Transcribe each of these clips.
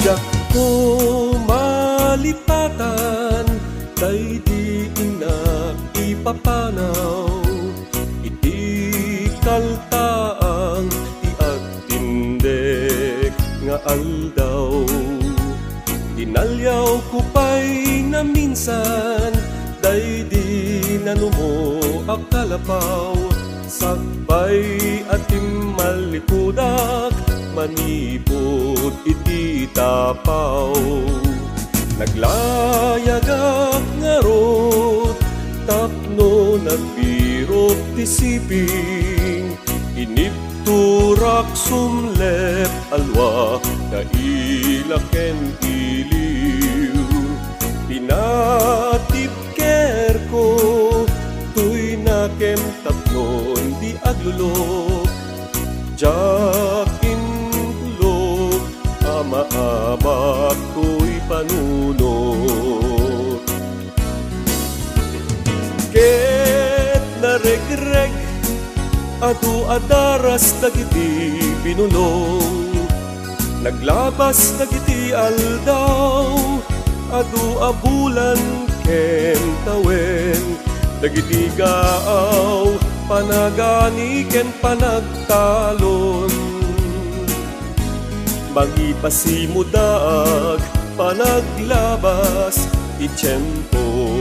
Dako malipatan, day di inak ipapanaw. Iti kaltaang ti agtindek nga aldaw. Dinalyaw ko pa'y na minsan, day di nanumo akalapaw. Sakbay atim malikudak, manipod iti tapaw. Naglayagak nga rod, tapno nagbirot ti siping. Initurak sumlep alwa, kailaken iliw. Pinatipker ko, tuy nakem tapnon di aglulok. Jak inulog, ama-ama ko'y panunod. Ket naregreg, adu adaras dagiti binulong. Naglabas dagiti aldaw, adu abulan ken tawen. Dagiti gaaw, panagani ken panagtalon. Magipasimudag, panaglabas itiyempo.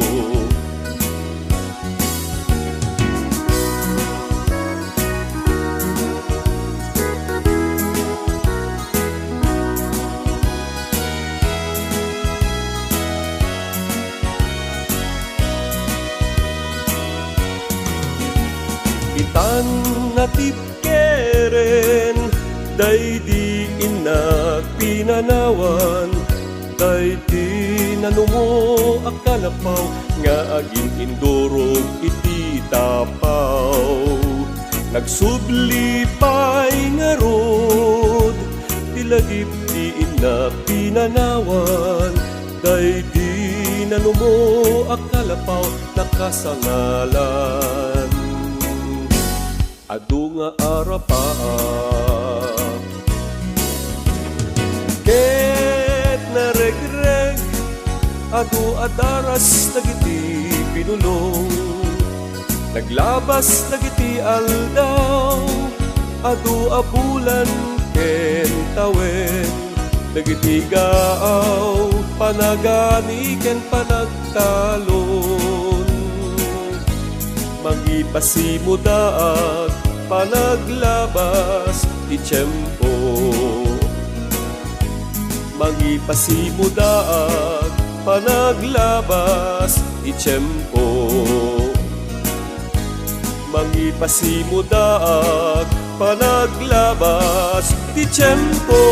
Itan natipkeren, day di inak pinanawan. Day di nanumo akalapaw, nga aging indurog iti tapaw. Nagsubli pa'y nga rod, tilagip di inak pinanawan. Day di nanumo akalapaw, nakasangalan. Adu nga arapaa, ket naregreg, adu adaras dagiti pinulong. Naglabas dagiti aldaw, adu abulan ken tawen. Dagiti gaaw, panagani ken panagtalon. Magipasimudag, panaglabas itiyempo. Magipasimudag, panaglabas itiyempo. Magipasimudag, panaglabas itiyempo.